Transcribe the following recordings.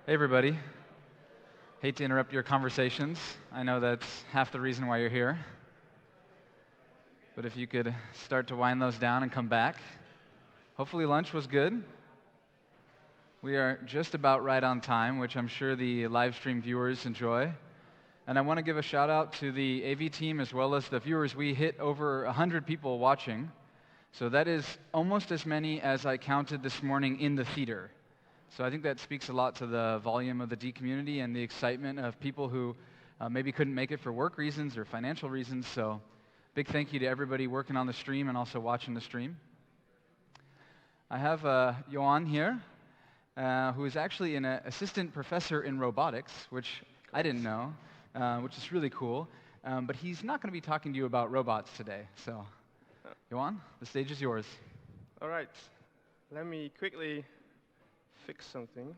Hey everybody. Hate to interrupt your conversations. I know that's half the reason why you're here. But if you could start to wind those down and come back. Hopefully lunch was good. We are just about right on time, which I'm sure the live stream viewers enjoy. And I want to give a shout out to the AV team as well as the viewers. We hit over 100 people watching. So that is almost as many as I counted this morning in the theater. So I think that speaks a lot to the volume of the D community and the excitement of people who maybe couldn't make it for work reasons or financial reasons. So big thank you to everybody working on the stream and also watching the stream. I have Johan here, who is actually an assistant professor in robotics, which I didn't know, which is really cool. But he's not going to be talking to you about robots today. So, Johan, the stage is yours. All right. Let me quickly fix something.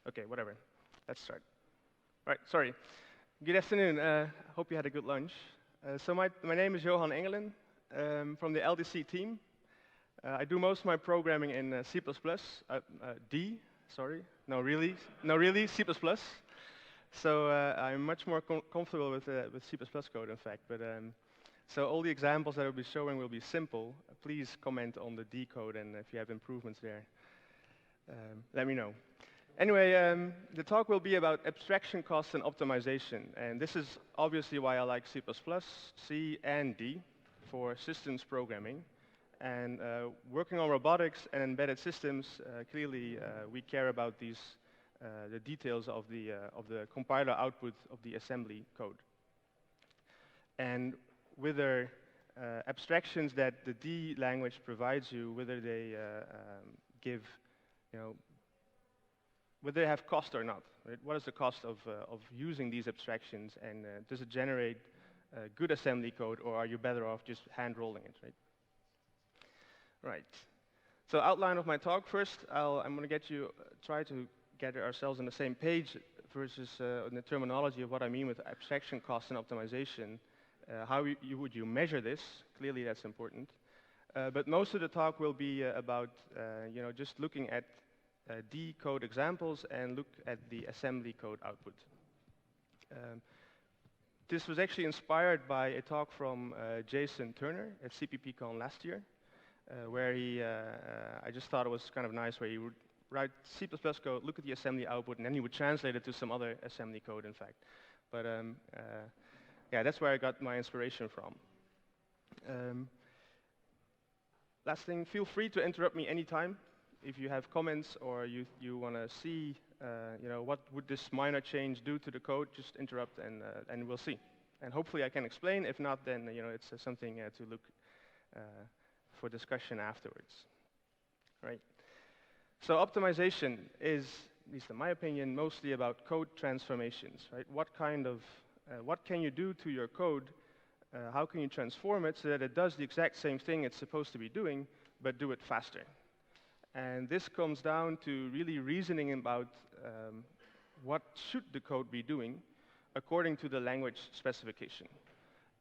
Okay, whatever. Let's start. All right, sorry. Good afternoon. Hope you had a good lunch. So my name is Johan Engelen from the LDC team. I do most of my programming in C++, no really, C++. So I'm much more comfortable with C++ code, in fact. But so all the examples that I'll be showing will be simple. Please comment on the D code, and if you have improvements there, let me know. Anyway, the talk will be about abstraction costs and optimization. And this is obviously why I like C++, C, and D for systems programming. And working on robotics and embedded systems, clearly we care about these the details of the compiler output of the assembly code. And whether abstractions that the D language provides you, whether they give, whether they have cost or not. Right? What is the cost of using these abstractions, and does it generate good assembly code, or are you better off just hand rolling it? Right. Right. So outline of my talk first. I'm going to try to get ourselves on the same page versus the terminology of what I mean with abstraction cost and optimization. How would you measure this? Clearly, that's important. But most of the talk will be about just looking at D code examples and look at the assembly code output. This was actually inspired by a talk from Jason Turner at CPPCon last year, where I just thought it was kind of nice, where he would write C++ code, look at the assembly output, and then he would translate it to some other assembly code, in fact. But yeah, that's where I got my inspiration from. Last thing, feel free to interrupt me anytime. If you have comments or you want to see, what would this minor change do to the code, just interrupt and we'll see. And hopefully I can explain. If not, then it's something to look for discussion afterwards. Right. So optimization is, at least in my opinion, mostly about code transformations. Right. What can you do to your code? How can you transform it so that it does the exact same thing it's supposed to be doing, but do it faster? And this comes down to really reasoning about what should the code be doing according to the language specification.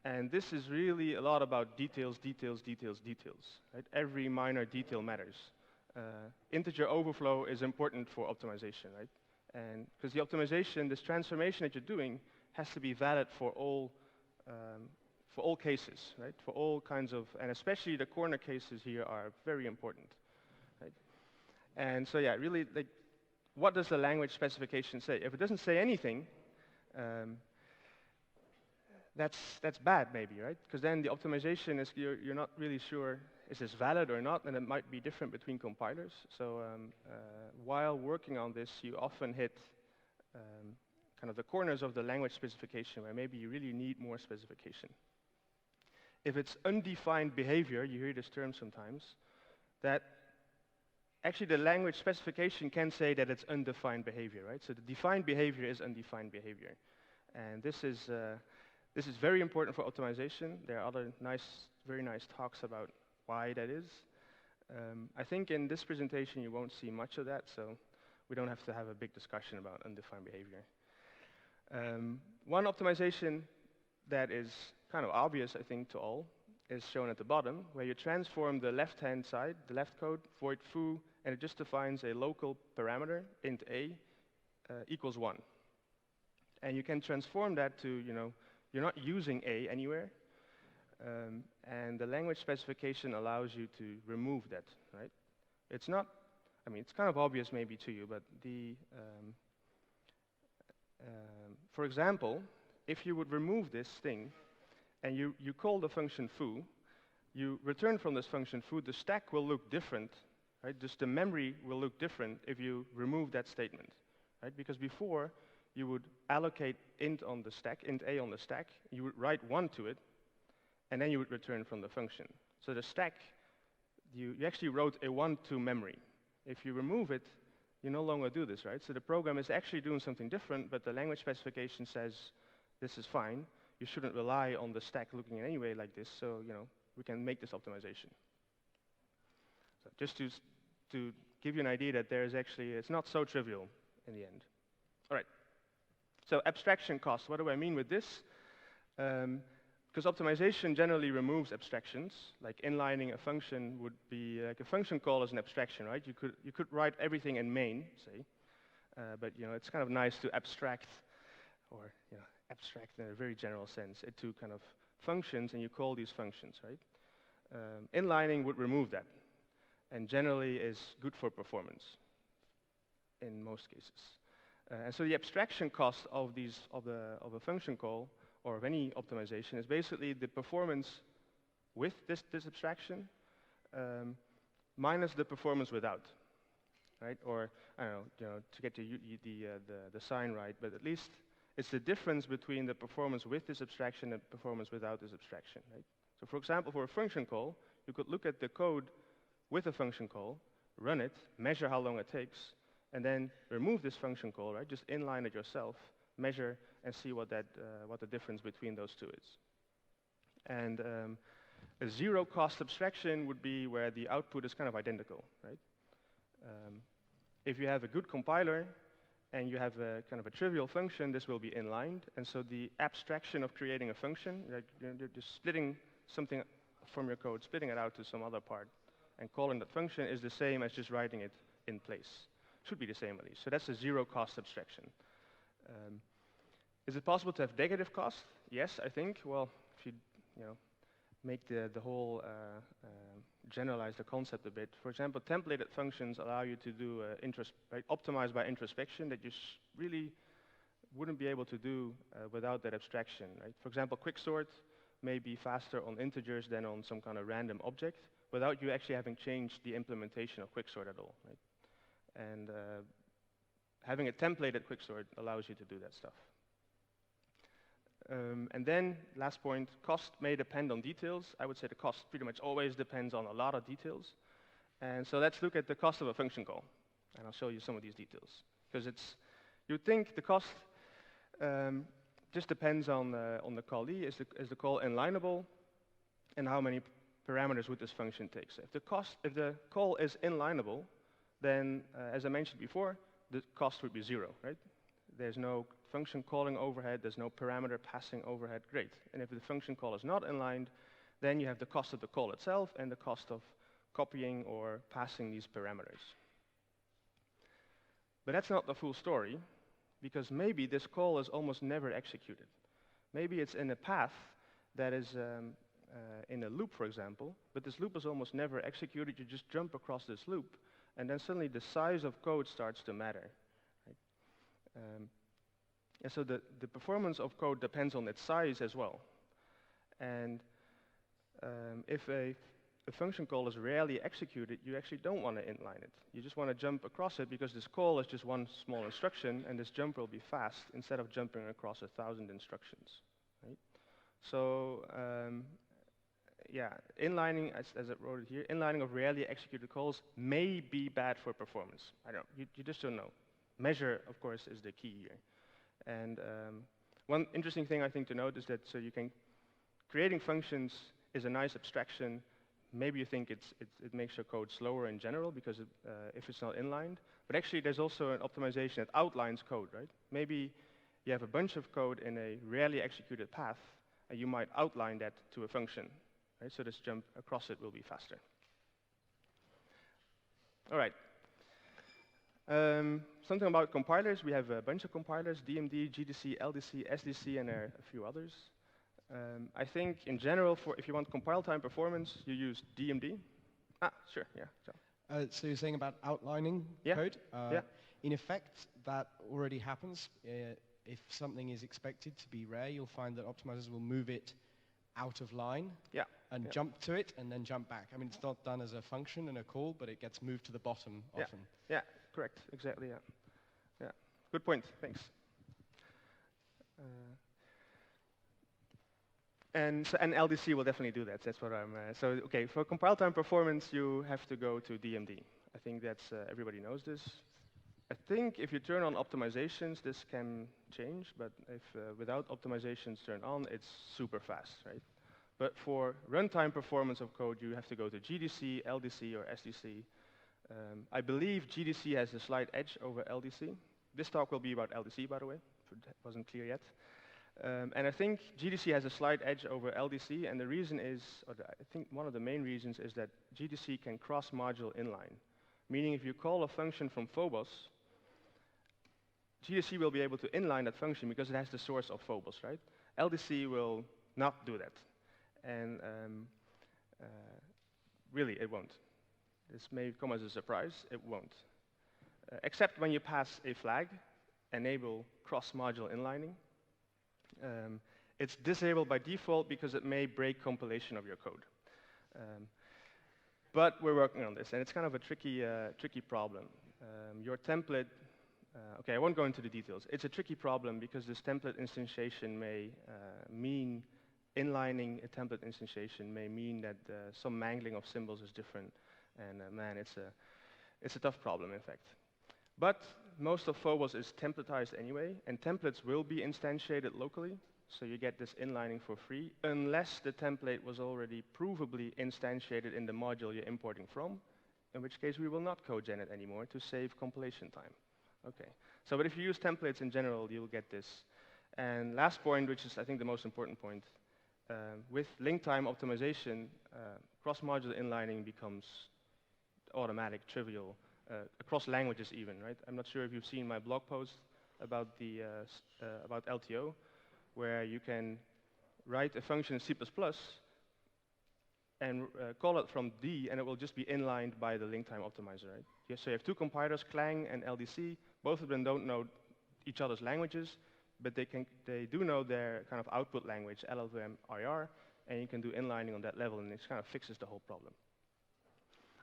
And this is really a lot about details, details, details, details. Right? Every minor detail matters. Integer overflow is important for optimization, right? And because the optimization, this transformation that you're doing, has to be valid for all cases, right? For all kinds of, and especially the corner cases here are very important. Right? And so yeah, really, like, what does the language specification say? If it doesn't say anything, that's bad maybe, right? Because then the optimization is, you're not really sure, is this valid or not, and it might be different between compilers. So while working on this, you often hit kind of the corners of the language specification where maybe you really need more specification. If it's undefined behavior, you hear this term sometimes, that actually the language specification can say that it's undefined behavior, right? So the defined behavior is undefined behavior. And this is very important for optimization. There are other very nice talks about why that is. I think in this presentation you won't see much of that, so we don't have to have a big discussion about undefined behavior. One optimization that is kind of obvious, I think, to all is shown at the bottom, where you transform the left-hand side, the left code, void foo, and it just defines a local parameter, int a, equals 1. And you can transform that to, you're not using a anywhere, and the language specification allows you to remove that, right? It's not, it's kind of obvious maybe to you, but for example, if you would remove this thing, and you call the function foo, you return from this function foo, the stack will look different, right? Just the memory will look different if you remove that statement, right? Because before, you would allocate int on the stack, int a on the stack, you would write 1 to it, and then you would return from the function. So the stack, you actually wrote a 1 to memory. If you remove it, you no longer do this, right? So the program is actually doing something different, but the language specification says this is fine. You shouldn't rely on the stack looking in any way like this, so we can make this optimization. So just to give you an idea that there is actually, it's not so trivial in the end. All right. So abstraction cost, what do I mean with this? Because optimization generally removes abstractions, like inlining a function would be, like a function call is an abstraction, right? You could write everything in main, say, but it's kind of nice to abstract, or abstract in a very general sense, into kind of functions, and you call these functions, right? Inlining would remove that, and generally is good for performance in most cases. And so the abstraction cost of a function call or of any optimization is basically the performance with this abstraction minus the performance without, right? Or I don't know, to get the sign right, but at least it's the difference between the performance with this abstraction and performance without this abstraction, right? So for example, for a function call, you could look at the code with a function call, run it, measure how long it takes, and then remove this function call, right? Just inline it yourself, measure, and see what the difference between those two is. And a zero cost abstraction would be where the output is kind of identical, right? If you have a good compiler and you have a kind of a trivial function, this will be inlined. And so the abstraction of creating a function, like you're just splitting something from your code, splitting it out to some other part, and calling that function is the same as just writing it in place. Should be the same at least. So that's a zero cost abstraction. Is it possible to have negative cost? Yes, I think. Well, if you make the whole generalize the concept a bit. For example, templated functions allow you to do optimize by introspection that you really wouldn't be able to do without that abstraction, right? For example, quicksort may be faster on integers than on some kind of random object without you actually having changed the implementation of quicksort at all, right? And having a templated quicksort allows you to do that stuff. And then, last point, cost may depend on details. I would say the cost pretty much always depends on a lot of details. And so let's look at the cost of a function call. And I'll show you some of these details. Because you'd think the cost just depends on the callee. Is the call inlineable? And how many parameters would this function take? So if the call is inlineable, then, as I mentioned before, the cost would be 0, right? There's no function calling overhead, there's no parameter passing overhead, great. And if the function call is not inlined, then you have the cost of the call itself and the cost of copying or passing these parameters. But that's not the full story, because maybe this call is almost never executed. Maybe it's in a path that is in a loop, for example, but this loop is almost never executed. You just jump across this loop, and then suddenly the size of code starts to matter. Right? And so the performance of code depends on its size as well. And if a function call is rarely executed, you actually don't want to inline it. You just want to jump across it because this call is just one small instruction, and this jump will be fast instead of jumping across 1,000 instructions. Right? So yeah, inlining, as I wrote it here, inlining of rarely executed calls may be bad for performance. I don't know. You just don't know. Measure, of course, is the key here. And one interesting thing I think to note is that creating functions is a nice abstraction. Maybe you think it makes your code slower in general because if it's not inlined. But actually, there's also an optimization that outlines code, right? Maybe you have a bunch of code in a rarely executed path, and you might outline that to a function. right? So this jump across it will be faster. All right. Something about compilers. We have a bunch of compilers: DMD, GDC, LDC, SDC, and a few others. I think in general, if you want compile time performance, you use DMD. Ah, sure, yeah. So you're saying about outlining code? Yeah. In effect, that already happens. If something is expected to be rare, you'll find that optimizers will move it out of line and jump to it and then jump back. I mean, it's not done as a function and a call, but it gets moved to the bottom often. Yeah, correct, exactly, yeah. Good point, thanks. And LDC will definitely do that. That's what I'm. So okay, for compile time performance, you have to go to DMD. I think that's everybody knows this. I think if you turn on optimizations, this can change. But if without optimizations turned on, it's super fast, right? But for runtime performance of code, you have to go to GDC, LDC, or SDC. I believe GDC has a slight edge over LDC. This talk will be about LDC, by the way. That wasn't clear yet. And I think GDC has a slight edge over LDC, and the reason is, I think one of the main reasons is that GDC can cross-module inline. Meaning if you call a function from Phobos, GDC will be able to inline that function because it has the source of Phobos, right? LDC will not do that. And really, it won't. This may come as a surprise, it won't. Except when you pass a flag, enable cross-module inlining. It's disabled by default because it may break compilation of your code. But we're working on this, and it's kind of a tricky problem. Your template, okay, I won't go into the details. It's a tricky problem because this template instantiation may mean inlining a template instantiation may mean that some mangling of symbols is different, and man, it's a tough problem, in fact. But most of Phobos is templatized anyway, and templates will be instantiated locally, so you get this inlining for free, unless the template was already provably instantiated in the module you're importing from, in which case we will not code-gen it anymore to save compilation time. Okay, so but if you use templates in general, you'll get this. And last point, which is I think the most important point, with link time optimization, cross-module inlining becomes automatic, trivial, across languages even, right? I'm not sure if you've seen my blog post about the about LTO, where you can write a function in C++ and call it from D, and it will just be inlined by the link time optimizer, right? Yeah, so you have two compilers, Clang and LDC. Both of them don't know each other's languages, but they do know their kind of output language, LLVM IR, and you can do inlining on that level, and it kind of fixes the whole problem.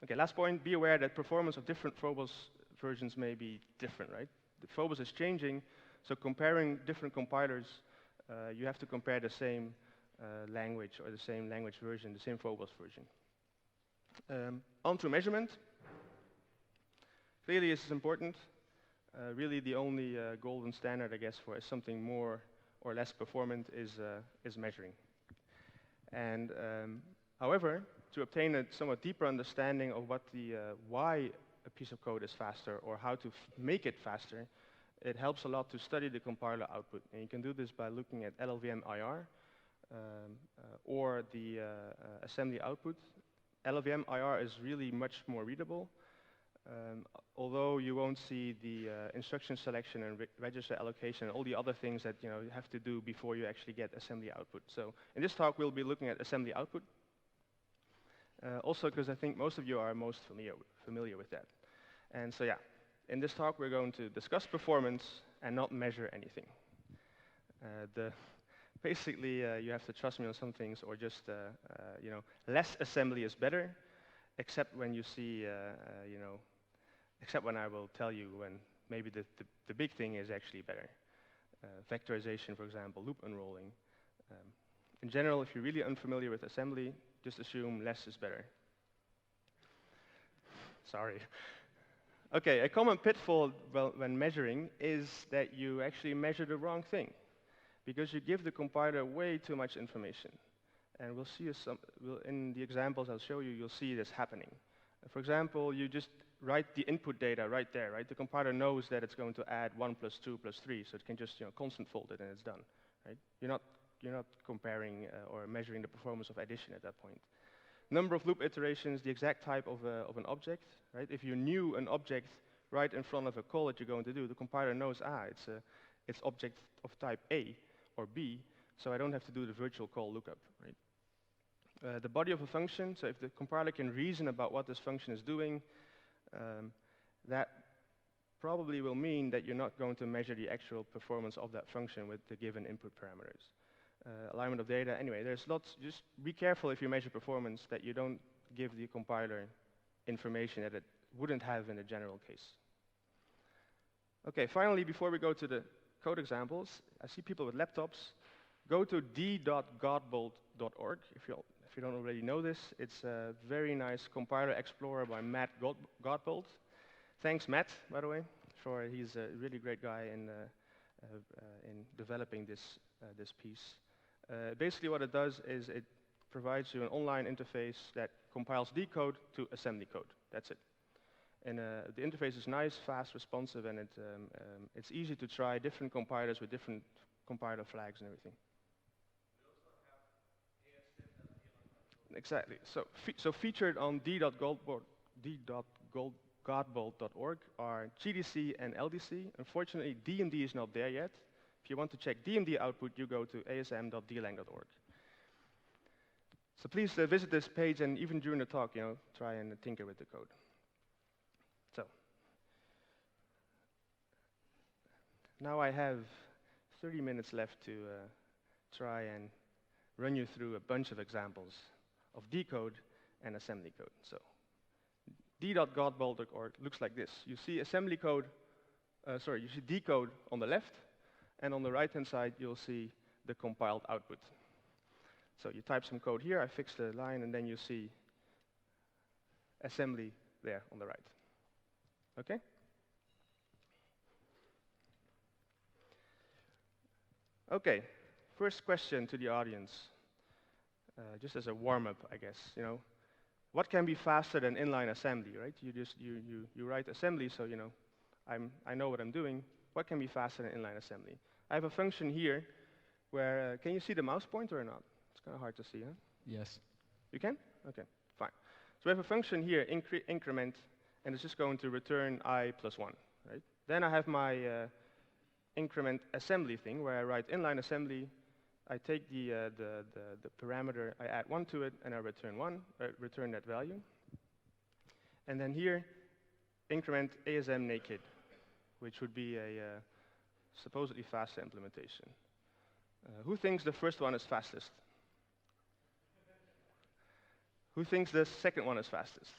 Okay, last point, be aware that performance of different Phobos versions may be different, right? The Phobos is changing, so comparing different compilers, you have to compare the same language or the same language version, the same Phobos version. On to measurement. Clearly this is important. Really the only golden standard, I guess, for something more or less performant is measuring. And however, to obtain a somewhat deeper understanding of what why a piece of code is faster or how to make it faster, it helps a lot to study the compiler output. And you can do this by looking at LLVM IR or the assembly output. LLVM IR is really much more readable, although you won't see the instruction selection and register allocation and all the other things that you have to do before you actually get assembly output. So in this talk, we'll be looking at assembly output. Also, because I think most of you are most familiar with that. And so yeah, in this talk, we're going to discuss performance and not measure anything. Basically, you have to trust me on some things, or just less assembly is better, except when you see, except when I will tell you when maybe the big thing is actually better. Vectorization, for example, loop unrolling. In general, if you're really unfamiliar with assembly, just assume less is better. Sorry. Okay, a common pitfall when measuring is that you actually measure the wrong thing, because you give the compiler way too much information. And we'll see in the examples I'll show you, you'll see this happening. For example, you just write the input data right there, right? The compiler knows that it's going to add 1 plus 2 plus 3, so it can just constant fold it and it's done, right? You're not comparing or measuring the performance of addition at that point. Number of loop iterations, the exact type of an object, right? If you knew an object right in front of a call that you're going to do, the compiler knows, it's object of type A or B, so I don't have to do the virtual call lookup, right? The body of a function, so if the compiler can reason about what this function is doing, that probably will mean that you're not going to measure the actual performance of that function with the given input parameters. Alignment of data, anyway, there's lots, just be careful if you measure performance that you don't give the compiler information that it wouldn't have in a general case. Okay, finally, before we go to the code examples, I see people with laptops. Go to d.godbolt.org if you don't already know this. It's a very nice compiler explorer by Matt Godbolt. Thanks, Matt, by the way, he's a really great guy in developing this piece. Basically what it does is it provides you an online interface that compiles D code to assembly code. That's it. And the interface is nice, fast, responsive, and it's easy to try different compilers with different compiler flags and everything. Exactly. So featured on d.godbolt.org are GDC and LDC. Unfortunately, DMD is not there yet. If you want to check DMD output, you go to asm.dlang.org. So please visit this page, and even during the talk, try and tinker with the code. So now I have 30 minutes left to try and run you through a bunch of examples of D code and assembly code. So d.godbolt.org looks like this. You see assembly code, you see D code on the left, and on the right-hand side, you'll see the compiled output. So you type some code here, I fix the line, and then you see assembly there on the right. Okay? Okay, first question to the audience, just as a warm-up, I guess. What can be faster than inline assembly, right? You write assembly, so I know what I'm doing. What can be faster than inline assembly? I have a function here where, can you see the mouse pointer or not? It's kind of hard to see, huh? Yes. You can? Okay, fine. So we have a function here, increment, and it's just going to return I plus 1, right? Then I have my increment assembly thing, where I write inline assembly. I take the parameter, I add 1 to it, and I return that value. And then here, increment ASM naked, which would be a supposedly faster implementation. Who thinks the first one is fastest? Who thinks the second one is fastest?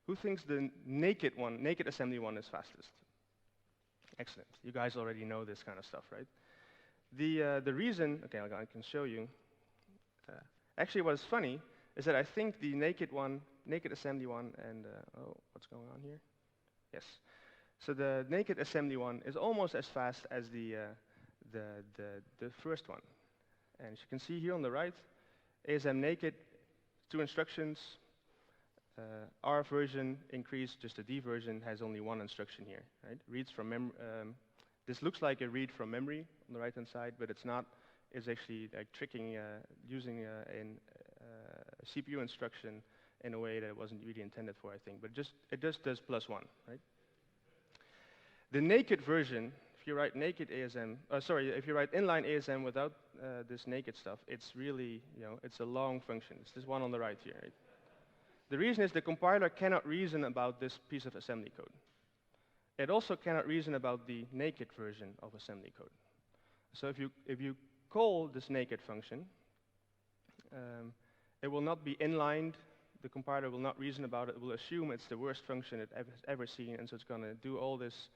Who thinks the naked assembly one is fastest? Excellent. You guys already know this kind of stuff, right? The reason, okay, I can show you. Actually, what's funny is that I think the naked assembly one, and what's going on here? Yes. So the naked assembly one is almost as fast as the first one. And as you can see here on the right, ASM naked, 2 instructions. R version increase, just the D version has only 1 instruction here, right? Reads from memory. This looks like a read from memory on the right-hand side, but it's not. It's actually like tricking, using a CPU instruction in a way that it wasn't really intended for, I think. But it just does +1, right? The naked version, if you write naked ASM, if you write inline ASM without this naked stuff, it's really, it's a long function. It's this one on the right here, right? The reason is the compiler cannot reason about this piece of assembly code. It also cannot reason about the naked version of assembly code. So if you call this naked function, it will not be inlined. The compiler will not reason about it. It will assume it's the worst function it has ever seen, and so it's going to do all this,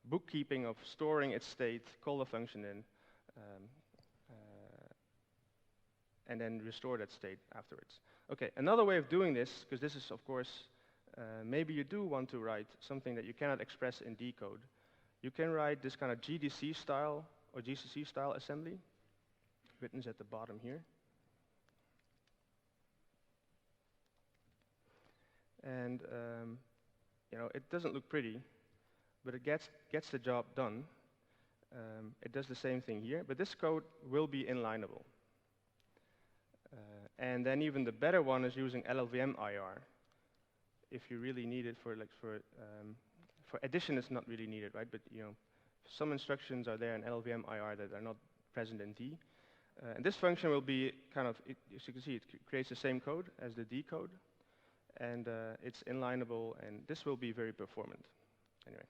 bookkeeping of storing its state, call the function in, and then restore that state afterwards. Okay, another way of doing this, because this is, of course, maybe you do want to write something that you cannot express in D code. You can write this kind of GDC style or GCC style assembly, written at the bottom here. And it doesn't look pretty, but it gets the job done. it does the same thing here, but this code will be inlineable. And then even the better one is using LLVM IR. If you really need it for addition, it's not really needed, right? But some instructions are there in LLVM IR that are not present in D. And this function will be kind of, as you can see, it creates the same code as the D code, and it's inlineable, and this will be very performant. Anyway,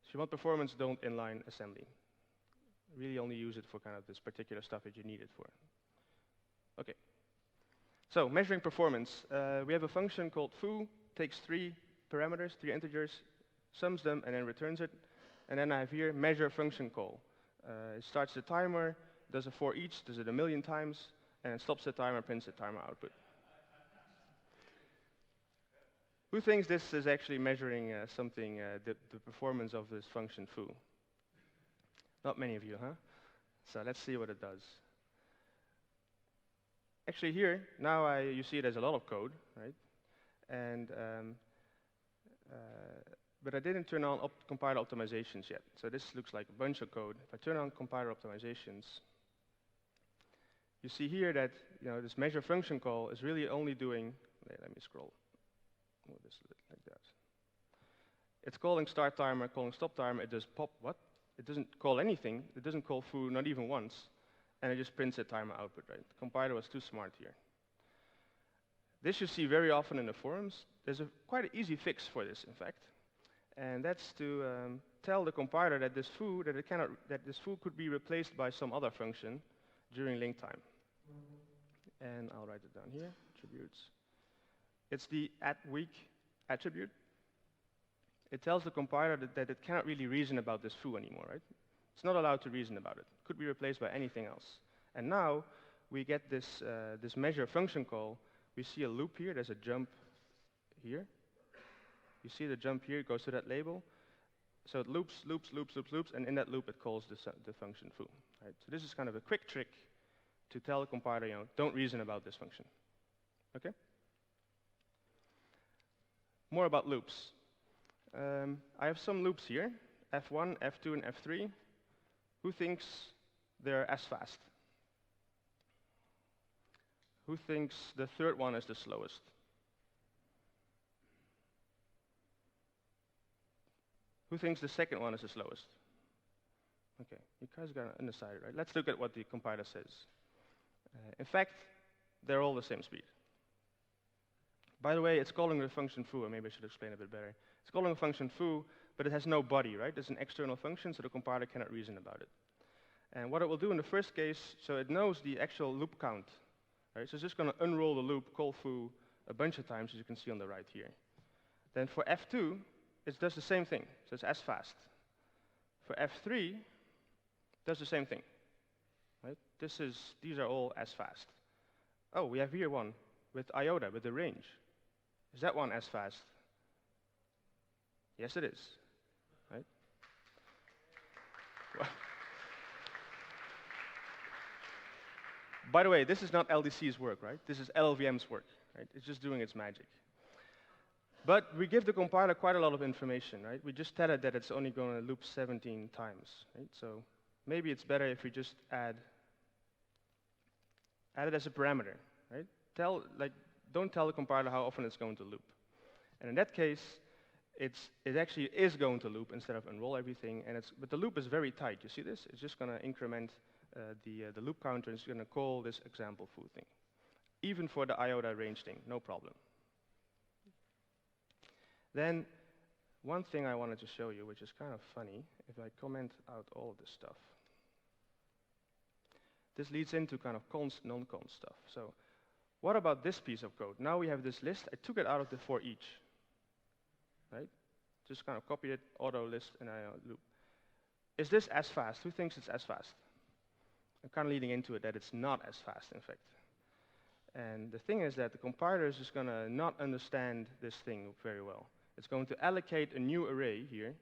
if you want performance, don't inline assembly. Really only use it for kind of this particular stuff that you need it for. Okay. So measuring performance, we have a function called foo, takes 3 parameters, 3 integers, sums them, and then returns it. And then I have here measure function call. It starts the timer, does a for each, does it 1,000,000 times, and stops the timer, prints the timer output. Who thinks this is actually measuring something, the performance of this function foo? Not many of you, huh? So let's see what it does. Actually here, now you see it as a lot of code, right? And but I didn't turn on compiler optimizations yet. So this looks like a bunch of code. If I turn on compiler optimizations, you see here that this measure function call is really only doing, let me scroll. Oh, this like that. It's calling start timer, calling stop timer. It does pop what? It doesn't call anything. It doesn't call foo, not even once. And it just prints a timer output, right? The compiler was too smart here. This you see very often in the forums. There's quite an easy fix for this, in fact. And that's to tell the compiler that this foo, that this foo could be replaced by some other function during link time. And I'll write it down here, attributes. It's the @weak attribute. It tells the compiler that it cannot really reason about this foo anymore, right? It's not allowed to reason about it. Could be replaced by anything else. And now we get this, this measure function call. We see a loop here. There's a jump here. You see the jump here. It goes to that label. So it loops, and in that loop it calls the function foo. Right? So this is kind of a quick trick to tell the compiler, don't reason about this function. Okay? More about loops. I have some loops here, F1, F2, and F3. Who thinks they're as fast? Who thinks the third one is the slowest? Who thinks the second one is the slowest? Okay, you guys got undecided, right? Let's look at what the compiler says. In fact, they're all the same speed. By the way, it's calling the function foo, and maybe I should explain a bit better. It's calling a function foo, but it has no body, right? It's an external function, so the compiler cannot reason about it. And what it will do in the first case, so it knows the actual loop count, right? So it's just going to unroll the loop, call foo, a bunch of times, as you can see on the right here. Then for F2, it does the same thing, so it's as fast. For F3, it does the same thing, right? These are all as fast. Oh, we have here one with iota, with the range. Is that one as fast? Yes, it is, right? By the way, this is not LDC's work, right? This is LLVM's work, right? It's just doing its magic. But we give the compiler quite a lot of information, right? We just tell it that it's only going to loop 17 times, right? So maybe it's better if we just add it as a parameter, right? Don't tell the compiler how often it's going to loop. And in that case, it actually is going to loop instead of unroll everything. But the loop is very tight. You see this? It's just going to increment the loop counter. And it's going to call this example foo thing. Even for the iota range thing, no problem. Then one thing I wanted to show you, which is kind of funny, if I comment out all of this stuff. This leads into kind of const, non-const stuff. So what about this piece of code? Now we have this list. I took it out of the for each. Right? Just kind of copied it, auto list, and I loop. Is this as fast? Who thinks it's as fast? I'm kind of leading into it that it's not as fast, in fact. And the thing is that the compiler is just going to not understand this thing very well. It's going to allocate a new array here,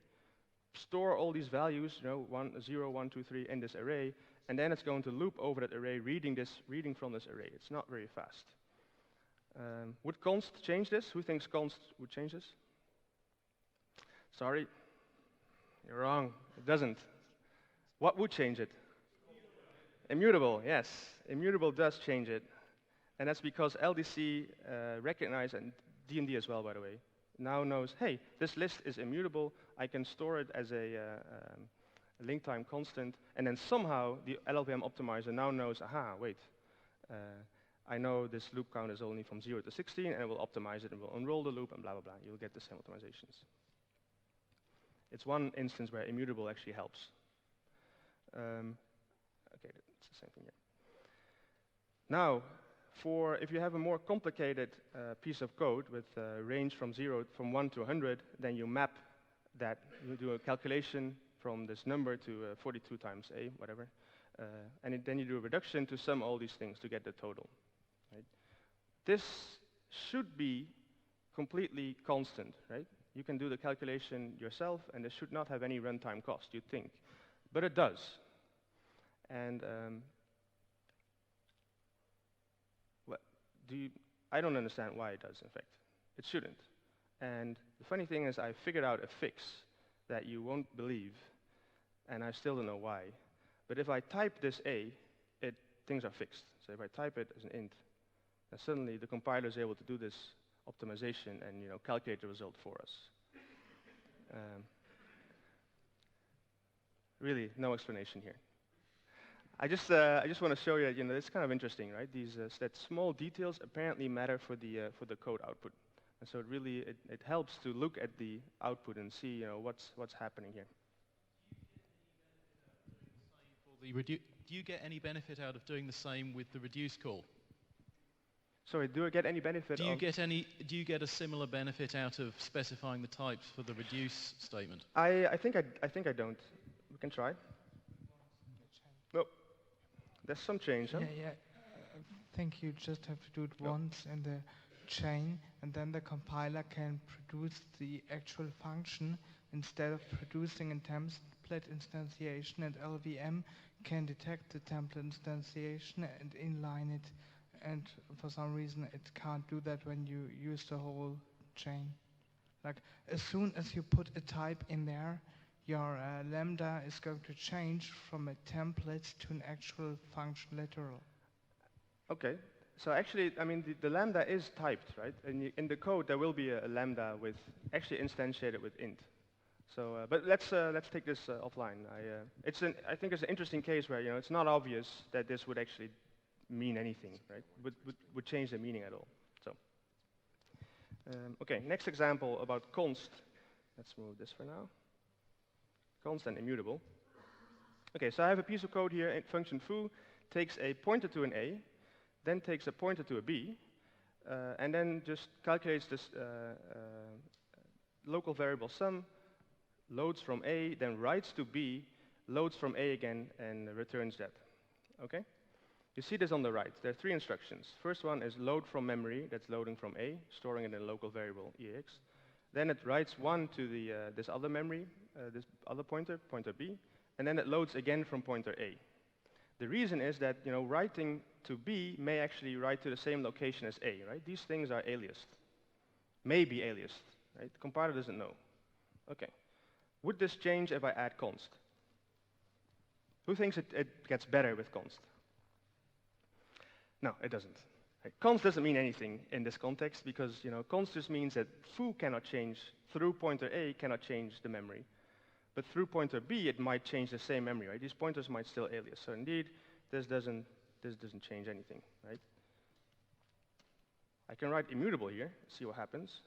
store all these values, 1, 0, 1, 2, 3, in this array, and then it's going to loop over that array, reading from this array. It's not very fast. Would const change this? Who thinks const would change this? Sorry. You're wrong. It doesn't. What would change it? Immutable, yes. Immutable does change it. And that's because LDC recognize, and DMD as well, by the way, now knows, hey, this list is immutable. I can store it as a link time constant. And then somehow the LLVM optimizer now knows, aha, wait. I know this loop count is only from 0 to 16, and it will optimize it and will unroll the loop and blah, blah, blah. You'll get the same optimizations. It's one instance where immutable actually helps. Okay, it's the same thing here. Now, if you have a more complicated piece of code with range from 1 to 100, then you map that. You do a calculation from this number to 42 times a, whatever. And then you do a reduction to sum all these things to get the total. Right? This should be completely constant, right? You can do the calculation yourself, and it should not have any runtime cost, you'd think. But it does. And I don't understand why it does, in fact. It shouldn't. And the funny thing is I figured out a fix that you won't believe, and I still don't know why. But if I type this a, things are fixed. So if I type it as an int, then suddenly the compiler is able to do this optimization and calculate the result for us. Really, no explanation here. I just want to show you that it's kind of interesting, right? These that small details apparently matter for the code output, and so it helps to look at the output and see what's happening here. Do you get any benefit out of doing the same with the reduce call? Sorry, do I get any benefit? Do you get a similar benefit out of specifying the types for the reduce statement? I think I don't. We can try. No, there's some change, huh? Yeah. I think you just have to do it once in the chain, and then the compiler can produce the actual function instead of producing a template instantiation, and LLVM can detect the template instantiation and inline it. And for some reason, it can't do that when you use the whole chain. Like, as soon as you put a type in there, your lambda is going to change from a template to an actual function literal. Okay. So actually, I mean, the lambda is typed, right? And in the code, there will be a lambda with actually instantiated with int. So, but let's take this offline. I think it's an interesting case where it's not obvious that this would actually mean anything, right? Would change the meaning at all. So, okay, next example about const. Let's move this for now. Const and immutable. Okay, so I have a piece of code here. Function foo takes a pointer to an a, then takes a pointer to a b, and then just calculates this local variable sum, loads from a, then writes to b, loads from a again, and returns that. Okay? You see this on the right. There are 3 instructions. First one is load from memory. That's loading from A, storing it in a local variable ex. Then it writes 1 to this other memory, this other pointer B, and then it loads again from pointer A. The reason is that writing to B may actually write to the same location as A, right? These things are aliased, may be aliased, right? The compiler doesn't know. Okay. Would this change if I add const? Who thinks it gets better with const? No, it doesn't. Right. Const doesn't mean anything in this context because const just means that foo cannot change through pointer A, cannot change the memory, but through pointer B it might change the same memory. Right? These pointers might still alias. So indeed, this doesn't change anything. Right? I can write immutable here, see what happens,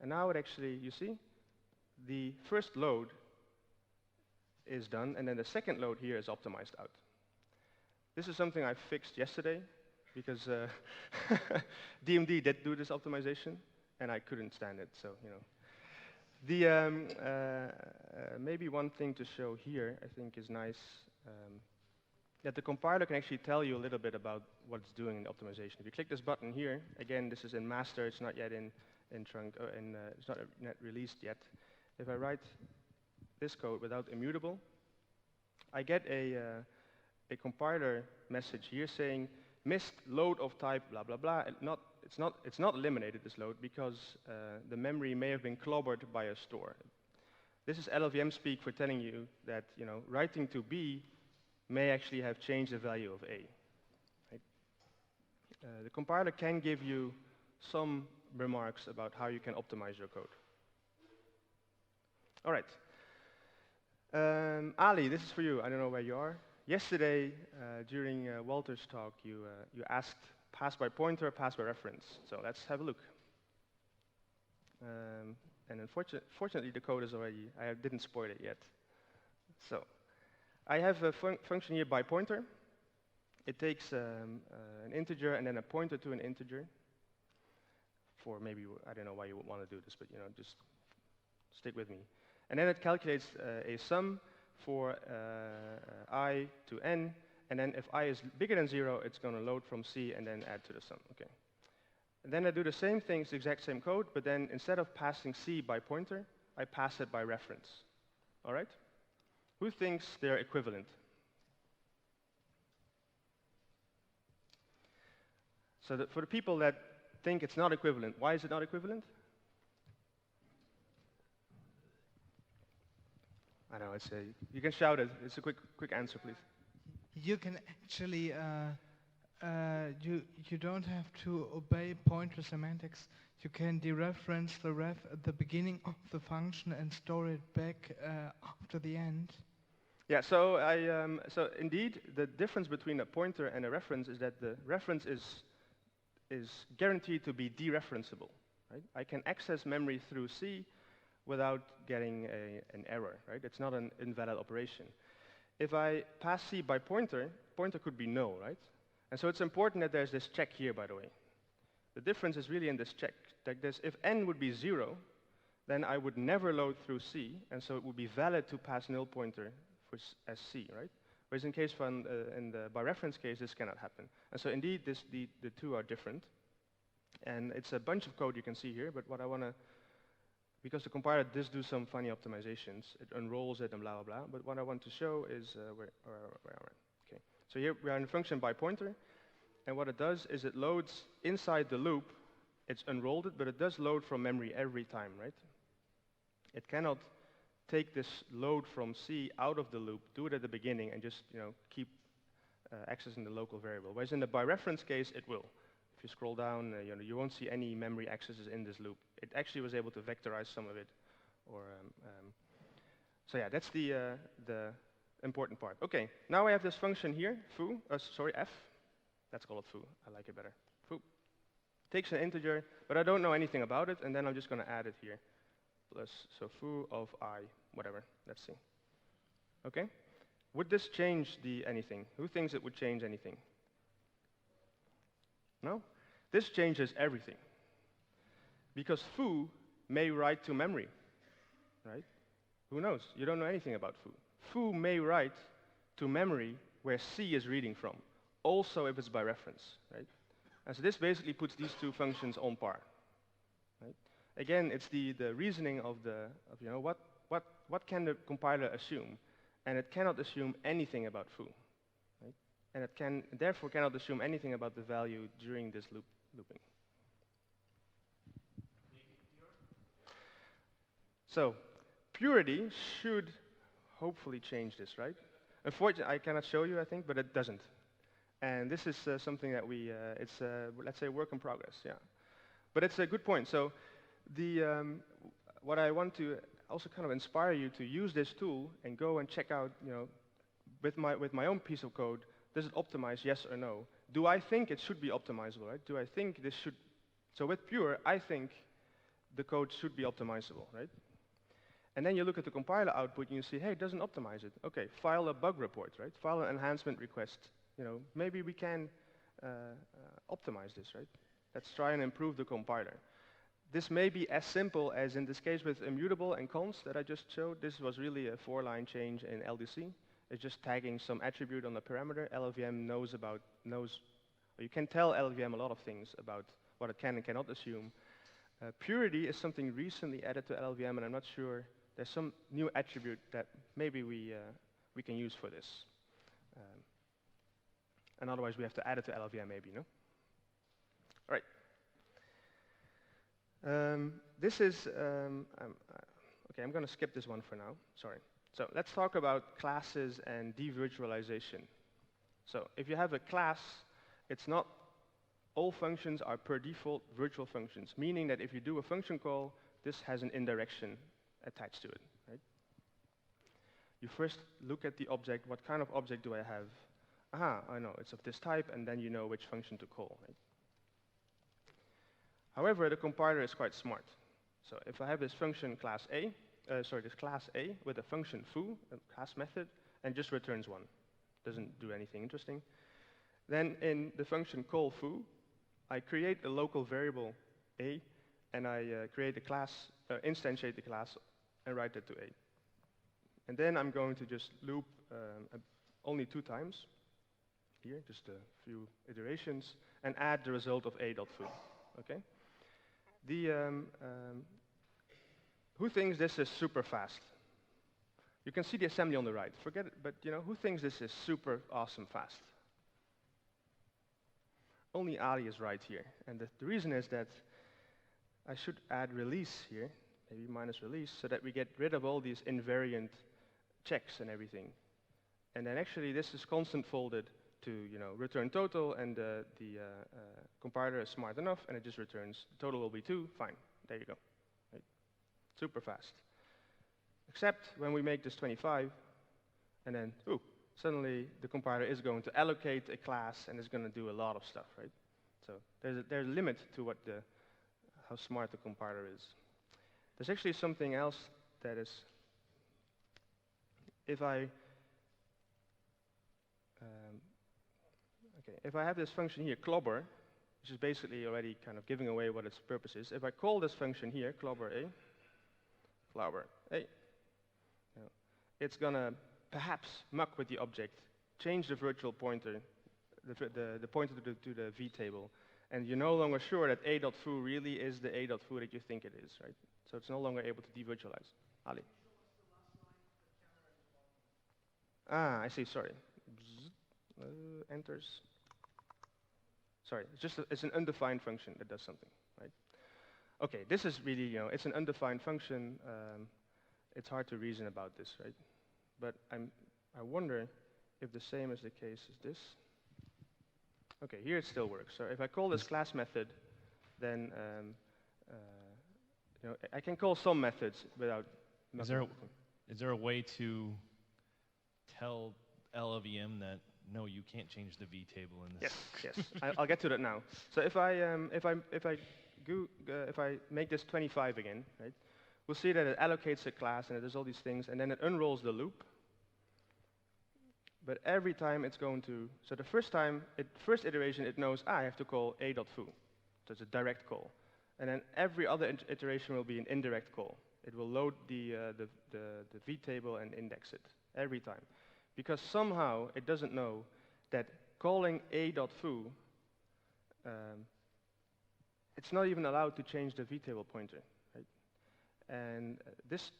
and now it actually, you see, the first load is done, and then the second load here is optimized out. This is something I fixed yesterday because DMD did do this optimization, and I couldn't stand it. So maybe one thing to show here I think is nice, that the compiler can actually tell you a little bit about what it's doing in the optimization. If you click this button here, again this is in master. It's not yet in trunk, it's not released yet. If I write this code without immutable, I get a compiler message here saying missed load of type blah blah blah. It's not eliminated, this load, because the memory may have been clobbered by a store. This is LLVM speak for telling you that writing to B may actually have changed the value of A. Right? The compiler can give you some remarks about how you can optimize your code. All right. Ali, this is for you. I don't know where you are. Yesterday, during Walter's talk, you asked pass by pointer, pass by reference. So let's have a look. And unfortunately, the code is already, I didn't spoil it yet. So I have a function here by pointer. It takes an integer and then a pointer to an integer. For maybe, I don't know why you would want to do this, but just stick with me. And then it calculates a sum for I to n, and then if I is bigger than 0, it's going to load from C and then add to the sum. Okay. And then I do the same thing, it's the exact same code, but then instead of passing C by pointer, I pass it by reference. All right? Who thinks they're equivalent? So for the people that think it's not equivalent, why is it not equivalent? I know, you can shout it. It's a quick answer, please. You can actually, you don't have to obey pointer semantics. You can dereference the ref at the beginning of the function and store it back after the end. Yeah, so so indeed, the difference between a pointer and a reference is that the reference is guaranteed to be dereferenceable. Right? I can access memory through C without getting an error, right? It's not an invalid operation. If I pass C by pointer, pointer could be null, right? And so it's important that there's this check here, by the way. The difference is really in this check. Like this, if n would be 0, then I would never load through C, and so it would be valid to pass null pointer as C, right? Whereas in case in the by reference case, this cannot happen. And so indeed, the two are different. And it's a bunch of code you can see here, but what I want to, because the compiler does do some funny optimizations, it unrolls it and blah, blah, blah. But what I want to show is, where are we? Okay. So here we are in a function by pointer. And what it does is it loads inside the loop. It's unrolled it, but it does load from memory every time, right? It cannot take this load from C out of the loop, do it at the beginning, and just keep accessing the local variable. Whereas in the by reference case, it will. If you scroll down, you won't see any memory accesses in this loop. It actually was able to vectorize some of it, or so yeah, that's the important part. Okay, now I have this function here, foo. F. Let's call it foo. I like it better. Foo takes an integer, but I don't know anything about it, and then I'm just going to add it here. Plus, so foo of I, whatever. Let's see. Okay, would this change anything? Who thinks it would change anything? No? This changes everything. Because foo may write to memory, right? Who knows? You don't know anything about foo. Foo may write to memory where C is reading from, also if it's by reference, right? And so this basically puts these two functions on par, right? Again, it's the reasoning of what can the compiler assume, and it cannot assume anything about foo. And it therefore cannot assume anything about the value during this looping. So purity should hopefully change this, right? Unfortunately, I cannot show you, I think, but it doesn't. And this is something that it's let's say work in progress, yeah. But it's a good point. So what I want to also kind of inspire you to use this tool and go and check out, with my own piece of code, does it optimize, yes or no? Do I think it should be optimizable, right? Do I think this should, so with pure, I think the code should be optimizable, right? And then you look at the compiler output and you see, hey, it doesn't optimize it. Okay, file a bug report, right? File an enhancement request. Maybe we can optimize this, right? Let's try and improve the compiler. This may be as simple as in this case with immutable and const that I just showed. This was really a 4-line change in LDC. It's just tagging some attribute on the parameter. LLVM knows, or you can tell LLVM a lot of things about what it can and cannot assume. Purity is something recently added to LLVM, and I'm not sure. There's some new attribute that maybe we can use for this. And otherwise, we have to add it to LLVM maybe, no? All right. This is, Okay, I'm going to skip this one for now. Sorry. So let's talk about classes and devirtualization. So if you have a class, it's not all functions are per default virtual functions, meaning that if you do a function call, this has an indirection attached to it. Right? You first look at the object. What kind of object do I have? Aha, I know, it's of this type, and then you know which function to call. Right? However, the compiler is quite smart. So if I have this function class A, this class A with a function foo, a class method, and just returns 1. Doesn't do anything interesting. Then in the function call foo, I create a local variable A, and I create a class, instantiate the class, and write that to A. And then I'm going to just loop only 2 times, here, just a few iterations, and add the result of A.foo. Okay? Who thinks this is super fast? You can see the assembly on the right. Forget it, but who thinks this is super awesome fast? Only Ali is right here. And the reason is that I should add release here, maybe minus release, so that we get rid of all these invariant checks and everything. And then actually this is constant folded to return total, and the compiler is smart enough, and it just returns total will be 2. Fine, there you go. Right? Super fast. Except when we make this 25, and then suddenly the compiler is going to allocate a class and is going to do a lot of stuff, right? So there's a limit to how smart the compiler is. There's actually something else that is, if I have this function here, clobber, which is basically already kind of giving away what its purpose is. If I call this function here, clobber A, it's going to perhaps muck with the object, change the virtual pointer, the pointer to the v table, and you're no longer sure that A.foo really is the A.foo that you think it is, right? So it's no longer able to devirtualize. Ali. I see, sorry. Enters. Sorry, it's an undefined function that does something, right? Okay, this is really, it's an undefined function. It's hard to reason about this, right? But I wonder if the same is the case as this. Okay, here it still works. So if I call this class method, then I can call some methods without. Is there a way to tell LLVM that no, you can't change the v table in this? Yes. I'll get to that now. So if I make this 25 again, right? We'll see that it allocates a class and it does all these things, and then it unrolls the loop. But every time it's going to, so the first iteration it knows, I have to call A.foo. So it's a direct call. And then every other iteration will be an indirect call. It will load the v table and index it every time. Because somehow it doesn't know that calling A.foo, it's not even allowed to change the v table pointer. Right? And this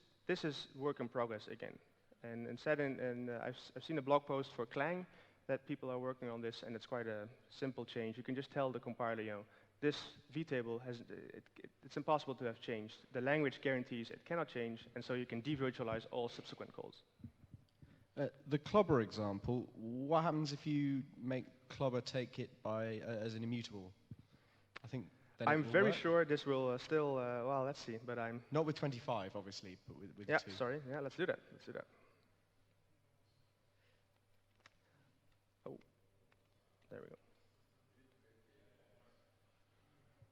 is work in progress again. And instead, I've seen a blog post for Clang that people are working on this, and it's quite a simple change. You can just tell the compiler, this v-table it's impossible to have changed. The language guarantees it cannot change, and so you can devirtualize all subsequent calls. The clobber example, what happens if you make clobber take it as an immutable? I think then I'm very sure this will still, well, let's see, but I'm... Not with 25, obviously, but with 2. Yeah, sorry, yeah, let's do that. Oh, there we go.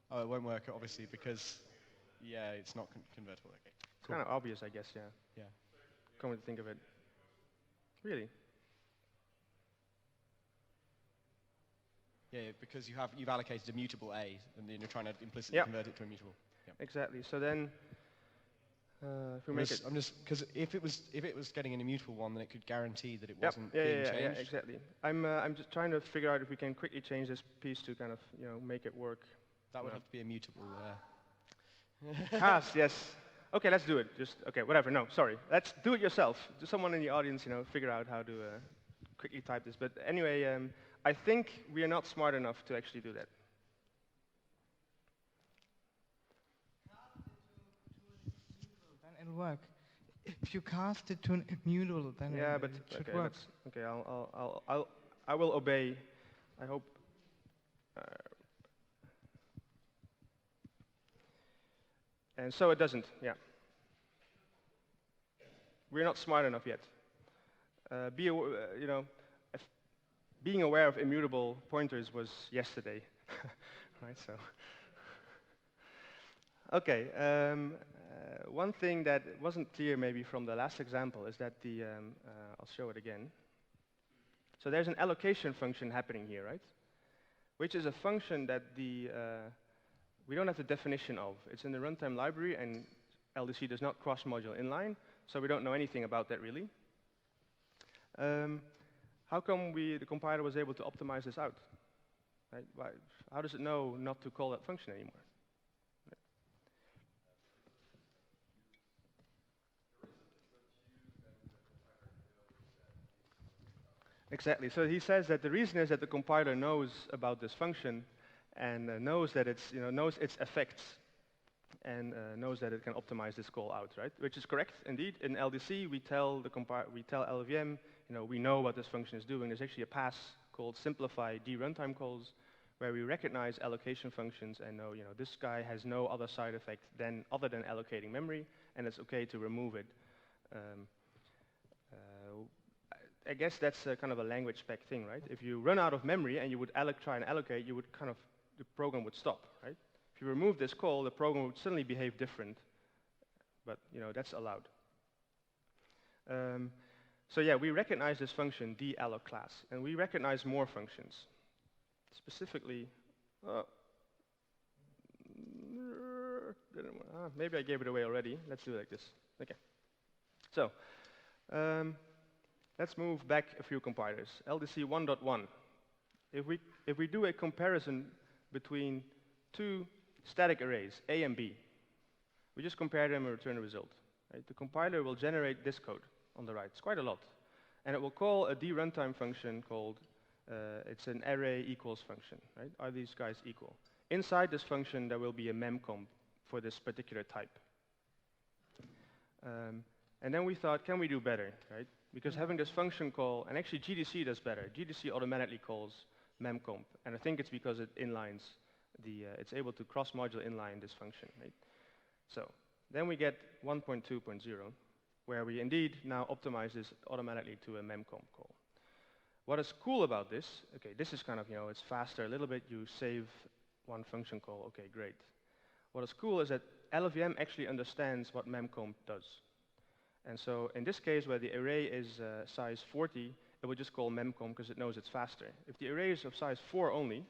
Oh, it won't work, obviously, because, yeah, it's not convertible. Okay. It's kind of obvious, I guess, yeah. Yeah. Come to think of it. Really? Yeah, because you've allocated a mutable A, and then you're trying to implicitly convert it to a mutable. Yep. Exactly. So then, if we make it, because if it was getting an immutable one, then it could guarantee that it wasn't being changed. Yeah, exactly. I'm just trying to figure out if we can quickly change this piece to kind of make it work. That would have to be a mutable. Yes. Okay, let's do it. Okay, whatever. No, sorry. Let's do it yourself. Someone in the audience, figure out how to quickly type this. But anyway, I think we are not smart enough to actually do that. Then it'll work. if you cast it to an immutable, then yeah, but it should okay, work. Okay, I will obey. I hope. And so it doesn't. Yeah. We're not smart enough yet. Being aware of immutable pointers was yesterday, right? So. Okay. One thing that wasn't clear maybe from the last example is that I'll show it again. So there's an allocation function happening here, right? Which is a function that we don't have the definition of. It's in the runtime library, and LDC does not cross-module inline, so we don't know anything about that really. How come the compiler was able to optimize this out? Right? How does it know not to call that function anymore? Exactly. So he says that the reason is that the compiler knows about this function and knows that knows its effects and knows that it can optimize this call out, right? Which is correct, indeed. In LDC, we tell LLVM, we know what this function is doing. There's actually a pass called simplify d-runtime calls where we recognize allocation functions and know, this guy has no other side effect other than allocating memory, and it's okay to remove it. I guess that's kind of a language spec thing, right? If you run out of memory and you would try and allocate, you would the program would stop, right? If you remove this call, the program would suddenly behave different, but that's allowed. So yeah, we recognize this function dalloc class, and we recognize more functions. Specifically, maybe I gave it away already. Let's do it like this. Okay. So. Let's move back a few compilers. LDC 1.1. If we do a comparison between two static arrays, A and B, we just compare them and return a result. Right? The compiler will generate this code on the right. It's quite a lot. And it will call a d-runtime function called, it's an array equals function. Right? Are these guys equal? Inside this function, there will be a memcomp for this particular type. And then we thought, can we do better? Right? Because having this function call, and actually GDC does better. GDC automatically calls memcomp, and I think it's because it inlines it's able to cross-module inline this function, right? So then we get 1.2.0, where we indeed now optimize this automatically to a memcomp call. What is cool about this? Okay, this is kind of it's faster a little bit. You save one function call. Okay, great. What is cool is that LLVM actually understands what memcomp does. And so in this case, where the array is size 40, it will just call memcomp because it knows it's faster. If the array is of size 4 only,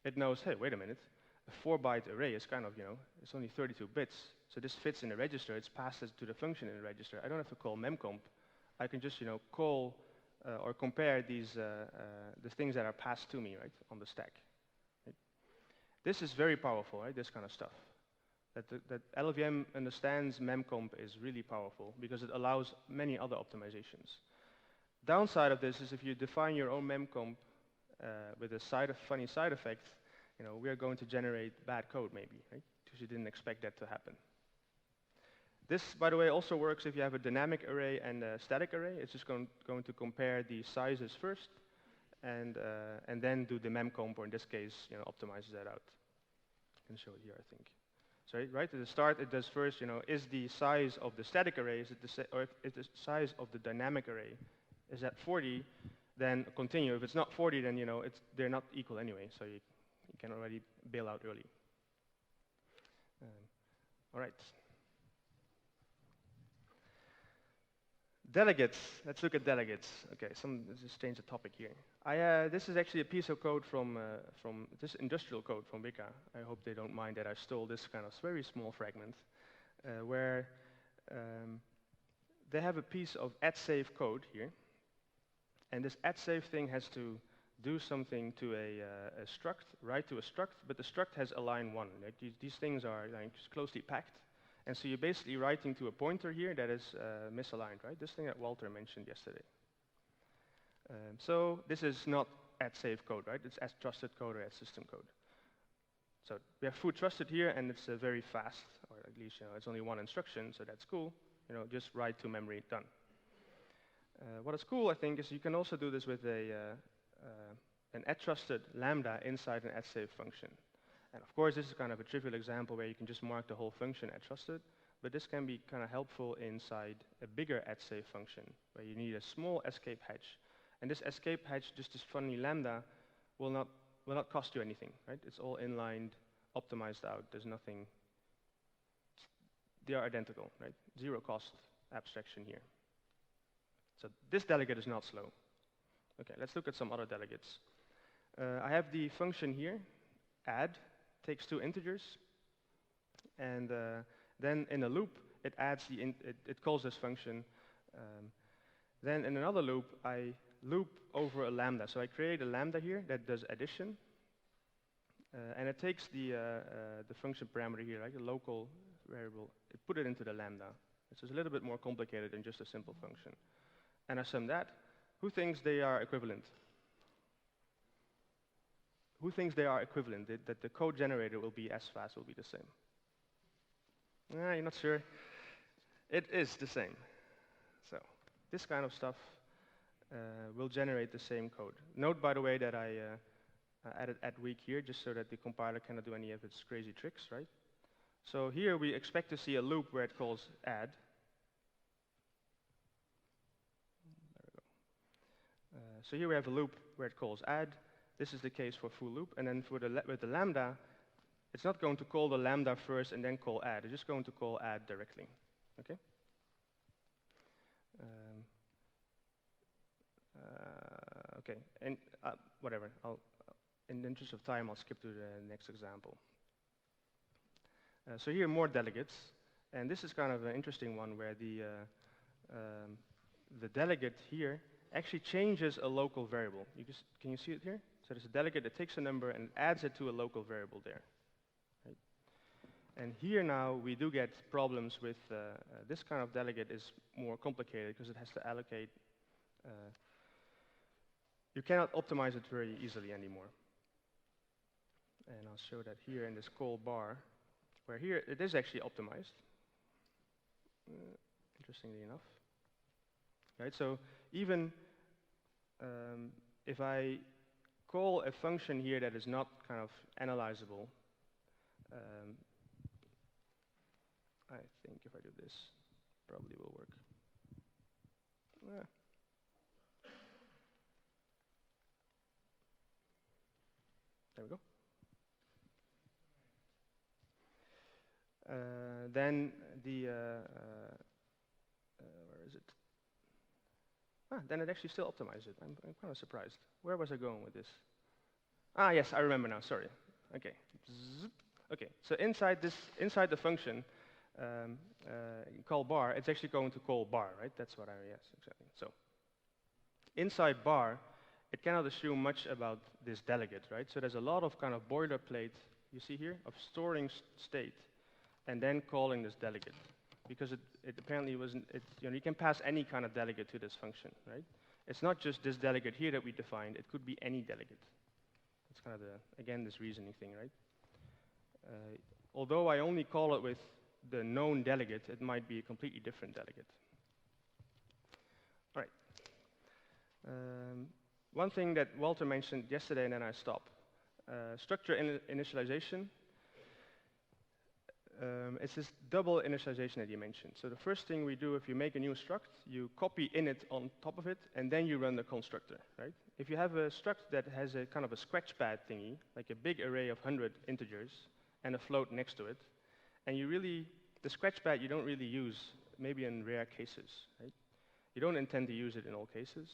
it knows, hey, wait a minute, a 4-byte array is kind of, it's only 32 bits. So this fits in the register. It's passed to the function in the register. I don't have to call memcomp. I can just, call or compare the things that are passed to me, right, on the stack. Right? This is very powerful, right, this kind of stuff. That LLVM understands memcomp is really powerful because it allows many other optimizations. Downside of this is if you define your own memcomp with a funny side effect, we are going to generate bad code maybe, right? Because you didn't expect that to happen. This, by the way, also works if you have a dynamic array and a static array. It's just going to compare the sizes first and then do the memcomp, or in this case, optimizes that out. I can show it here, I think. So right at the start, it does first, is the size of the static array, or if the size of the dynamic array is at 40, then continue. If it's not 40, then they're not equal anyway, so you can already bail out early. All right. Delegates. Let's look at delegates. Okay, let's just change the topic here. This is actually a piece of code from this industrial code from Wicca. I hope they don't mind that I stole this kind of very small fragment, where they have a piece of @save code here, and this @save thing has to do something to a struct, write to a struct, but the struct has a line 1. Like these things are closely packed. And so you're basically writing to a pointer here that is misaligned, right? This thing that Walter mentioned yesterday. So this is not @save code, right? It's @trusted code or @system code. So we have foo trusted here, and it's very fast, or at least it's only one instruction, so that's cool. just write to memory, done. What is cool, I think, is you can also do this with an add-trusted lambda inside an add-save function. And of course, this is kind of a trivial example where you can just mark the whole function add-trusted, but this can be kind of helpful inside a bigger add-save function where you need a small escape hatch. And this escape hatch, just this funny lambda, will not cost you anything, right? It's all inlined, optimized out. There's nothing. They are identical, right? Zero cost abstraction here. So this delegate is not slow. Okay, let's look at some other delegates. I have the function here, add, takes 2 integers, and then in a loop, it adds it calls this function. Then in another loop, I loop over a lambda. So I create a lambda here that does addition, and it takes the function parameter here, like a local variable, it put it into the lambda. It's a little bit more complicated than just a simple function. And I sum that. Who thinks they are equivalent? Who thinks they are equivalent, that the code generator will be as fast, will be the same? You're not sure? It is the same. So this kind of stuff will generate the same code. Note, by the way, that I added add weak here just so that the compiler cannot do any of its crazy tricks, right? So here we expect to see a loop where it calls add. There we go. So here we have a loop where it calls add. This is the case for full loop. And then for with the lambda, it's not going to call the lambda first and then call add. It's just going to call add directly. Okay? Okay, and whatever. In the interest of time, I'll skip to the next example. So here are more delegates, and this is kind of an interesting one where the delegate here actually changes a local variable. Can you see it here? So there's a delegate that takes a number and adds it to a local variable there. Right? And here now we do get problems with this kind of delegate is more complicated because it has to allocate. You cannot optimize it very easily anymore. And I'll show that here in this call bar, where here it is actually optimized, interestingly enough. Right, so even if I call a function here that is not kind of analyzable, I think if I do this, probably will work. There we go. Then the, where is it? Then it actually still optimizes it. I'm kind of surprised. Where was I going with this? Yes, I remember now, sorry. Okay. Okay, so inside the function, call bar, it's actually going to call bar, right? That's what yes, exactly. So inside bar, it cannot assume much about this delegate, right? So there's a lot of kind of boilerplate, you see here, of storing state and then calling this delegate. Because it apparently wasn't, you can pass any kind of delegate to this function, right? It's not just this delegate here that we defined, it could be any delegate. It's kind of, again, this reasoning thing, right? Although I only call it with the known delegate, it might be a completely different delegate. All right. One thing that Walter mentioned yesterday, and then I stop. Structure initialization. It's this double initialization that you mentioned. So the first thing we do if you make a new struct, you copy init on top of it, and then you run the constructor, right? If you have a struct that has a kind of a scratchpad thingy, like a big array of 100 integers, and a float next to it, and the scratchpad you don't really use, maybe in rare cases, right? You don't intend to use it in all cases.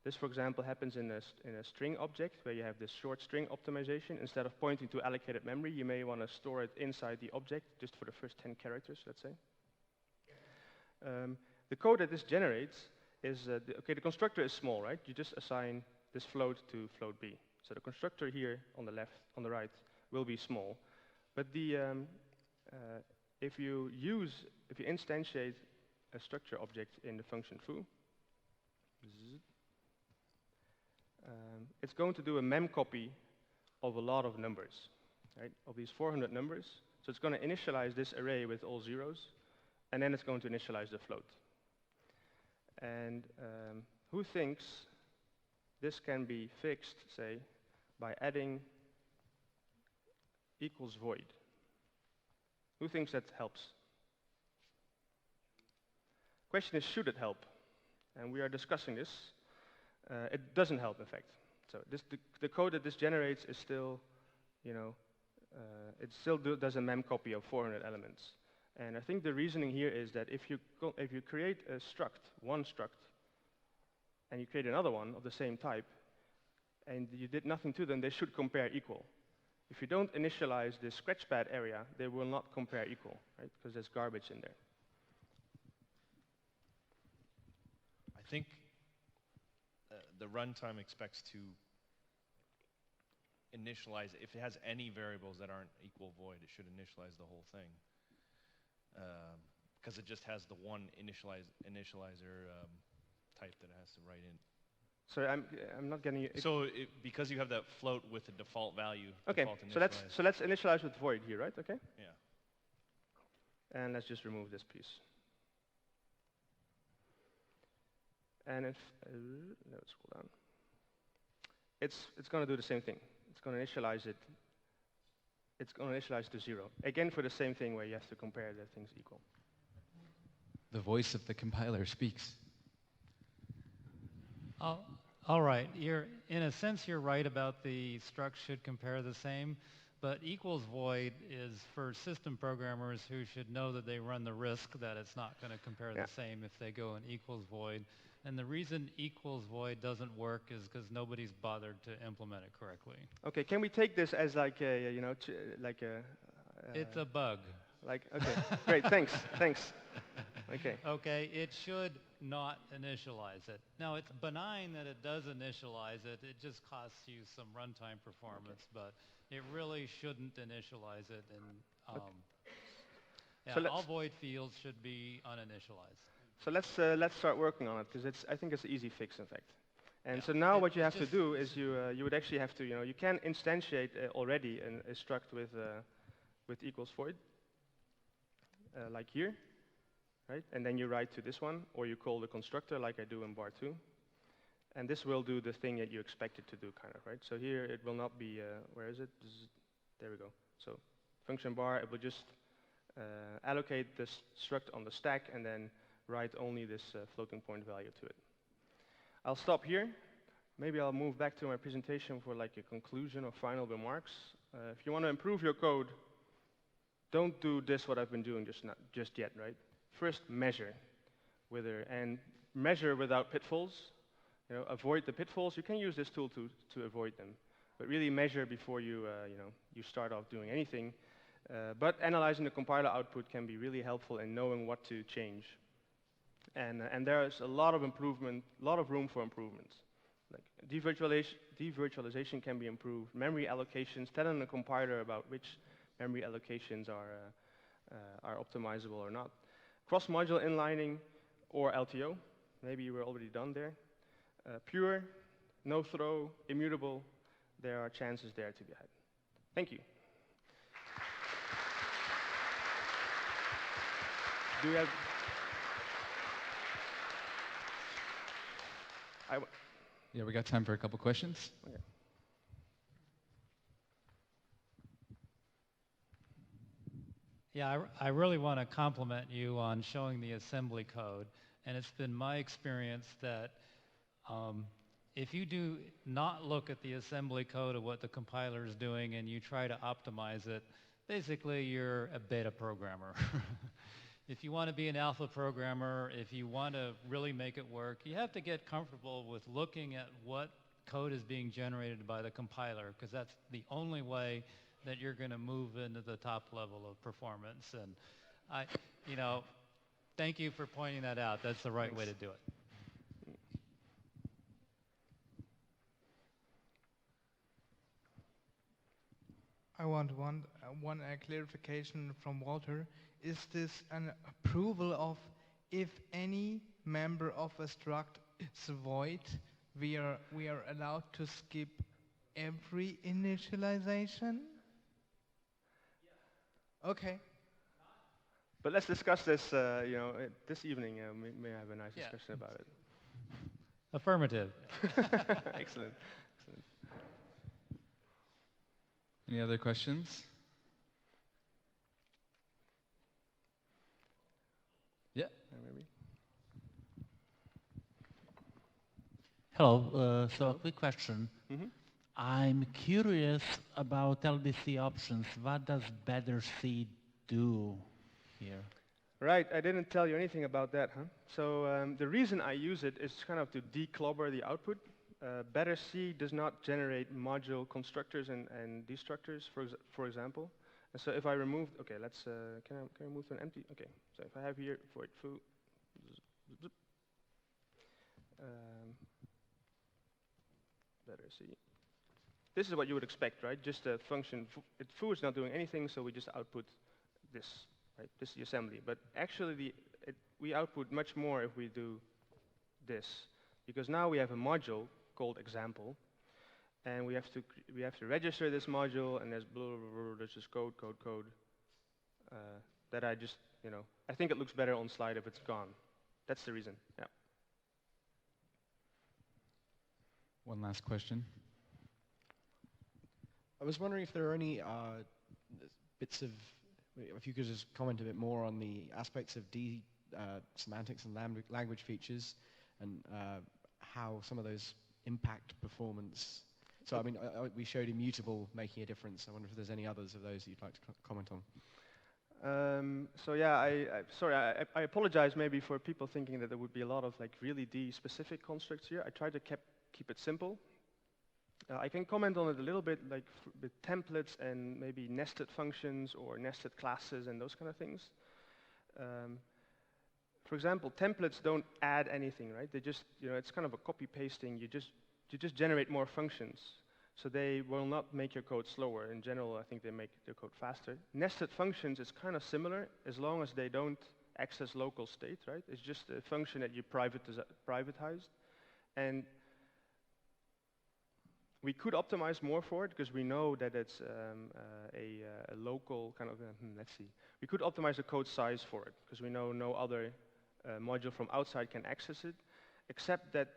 This, for example, happens in a string object where you have this short string optimization. Instead of pointing to allocated memory, you may want to store it inside the object just for the first 10 characters, let's say. The code that this generates is, the constructor is small, right? You just assign this float to float B. So the constructor here on the left, on the right, will be small. But if you instantiate a structure object in the function foo, it's going to do a mem copy of a lot of numbers, right? Of these 400 numbers. So it's going to initialize this array with all zeros, and then it's going to initialize the float. And who thinks this can be fixed, say, by adding equals void? Who thinks that helps? Question is, should it help? And we are discussing this. It doesn't help, in fact. So the code that this generates is still, it still does a mem copy of 400 elements. And I think the reasoning here is that if you create a struct, one struct, and you create another one of the same type, and you did nothing to them, they should compare equal. If you don't initialize this scratchpad area, they will not compare equal, right? Because there's garbage in there. I think the runtime expects to initialize, if it has any variables that aren't equal void, it should initialize the whole thing. Because it just has the one initializer type that it has to write in. Sorry, I'm not getting you. So because you have that float with the default value. Okay, default so let's initialize with void here, right? Okay. Yeah. And let's just remove this piece. And if let's scroll down. It's going to do the same thing. It's going to initialize it. It's going to initialize to 0. Again, for the same thing where you have to compare the things equal. The voice of the compiler speaks. All right. In a sense, you're right about the struct should compare the same, but equals void is for system programmers who should know that they run the risk that it's not going to compare the same if they go in equals void. And the reason equals void doesn't work is because nobody's bothered to implement it correctly. Okay, can we take this as like a, it's a bug. Okay, great, thanks. Okay. Okay, it should not initialize it. Now, it's benign that it does initialize it. It just costs you some runtime performance, but it really shouldn't initialize it. And so all void fields should be uninitialized. So let's start working on it, because I think it's an easy fix, in fact. And so now what you have to do is you would actually have to, you can instantiate already a struct with equals void, like here, right? And then you write to this one, or you call the constructor like I do in bar 2. And this will do the thing that you expect it to do, kind of, right? So here it will not be, where is it? There we go. So function bar, it will just allocate this struct on the stack and then write only this floating point value to it. I'll stop here. Maybe I'll move back to my presentation for like a conclusion or final remarks. If you want to improve your code, don't do this what I've been doing just yet, right? First, measure and measure without pitfalls. Avoid the pitfalls. You can use this tool to avoid them, but really measure before you you start off doing anything. But analyzing the compiler output can be really helpful in knowing what to change. And there is a lot of improvement, a lot of room for improvements. Like devirtualization can be improved. Memory allocations, telling the compiler about which memory allocations are optimizable or not. Cross-module inlining or LTO. Maybe you were already done there. Pure, no throw, immutable. There are chances there to be had. Thank you. Do you have? Yeah, we got time for a couple questions. Okay. Yeah, I really want to compliment you on showing the assembly code. And it's been my experience that if you do not look at the assembly code of what the compiler is doing and you try to optimize it, basically you're a beta programmer. If you want to be an alpha programmer, if you want to really make it work, you have to get comfortable with looking at what code is being generated by the compiler, because that's the only way that you're going to move into the top level of performance. And thank you for pointing that out. That's the right way to do it. I want one clarification from Walter. Is this an approval of if any member of a struct is void, we are allowed to skip every initialization? Okay. But let's discuss this, this evening. We may have a nice discussion about it. Affirmative. Excellent. Any other questions? Yeah. Maybe. Hello. So a quick question. I'm curious about LDC options. What does better C do here? Right, I didn't tell you anything about that, huh? So the reason I use it is kind of to declobber the output. Better C does not generate module constructors and destructors, for example. And so if I remove, okay, let's, can I move to an empty? Okay, so if I have here void foo, better C. This is what you would expect, right? Just a function, foo is not doing anything, so we just output this, right? This is the assembly. But actually, we output much more if we do this, because now we have a module called example, and we have to register this module, and there's there's just code. That I just, I think it looks better on slide if it's gone. That's the reason. Yeah. One last question. I was wondering if there are any bits of, if you could just comment a bit more on the aspects of semantics and language features, and how some of those impact performance. So I mean, we showed immutable making a difference. I wonder if there's any others of those that you'd like to comment on. So yeah, sorry, I apologize maybe for people thinking that there would be a lot of like really D-specific constructs here. I tried to keep it simple. I can comment on it a little bit, like with templates and maybe nested functions or nested classes and those kind of things. For example, templates don't add anything, right? They just, it's kind of a copy pasting. You just generate more functions. So they will not make your code slower. In general, I think they make your code faster. Nested functions is kind of similar as long as they don't access local state, right? It's just a function that you privatized. And we could optimize more for it because we know that it's a local kind of, let's see. We could optimize the code size for it because we know no other module from outside can access it, except that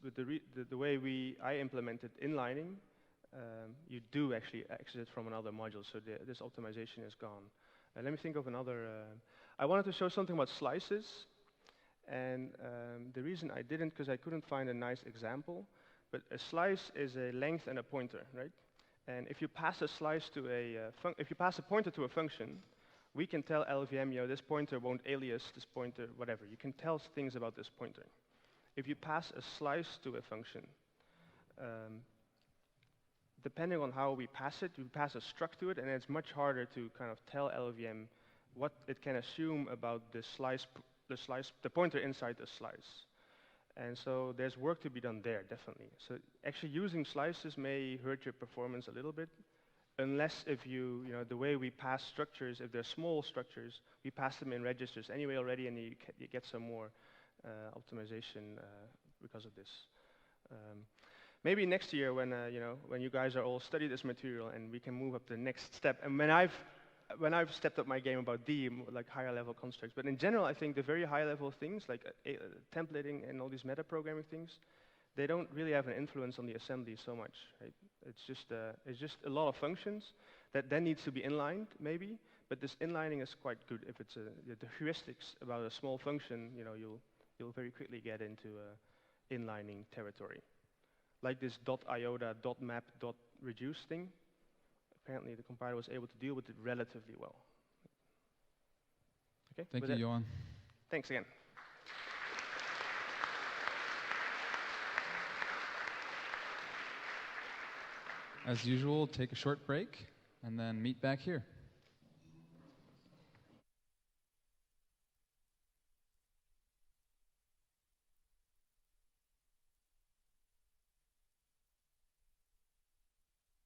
with the way I implemented inlining, you do actually access it from another module, so this optimization is gone. Let me think of another. I wanted to show something about slices, and the reason I didn't, because I couldn't find a nice example, but a slice is a length and a pointer, right? And if you pass a slice to if you pass a pointer to a function, we can tell LLVM, this pointer won't alias this pointer, whatever. You can tell things about this pointer. If you pass a slice to a function, depending on how we pass it, we pass a struct to it, and it's much harder to kind of tell LLVM what it can assume about the pointer inside the slice. And so there's work to be done there, definitely. So actually using slices may hurt your performance a little bit, unless if the way we pass structures, if they're small structures, we pass them in registers anyway already, and you get some more optimization because of this. Maybe next year when you guys are all study this material and we can move up to the next step. And when I've stepped up my game about D, like higher level constructs. But in general, I think the very high level things like templating and all these meta programming things, they don't really have an influence on the assembly so much. Right? It's just a lot of functions that then needs to be inlined maybe. But this inlining is quite good if it's the heuristics about a small function. You'll very quickly get into inlining territory. Like this .iota, .map, .reduce thing. Apparently the compiler was able to deal with it relatively well. Okay. Thank you, Johan. Thanks again. As usual, take a short break and then meet back here.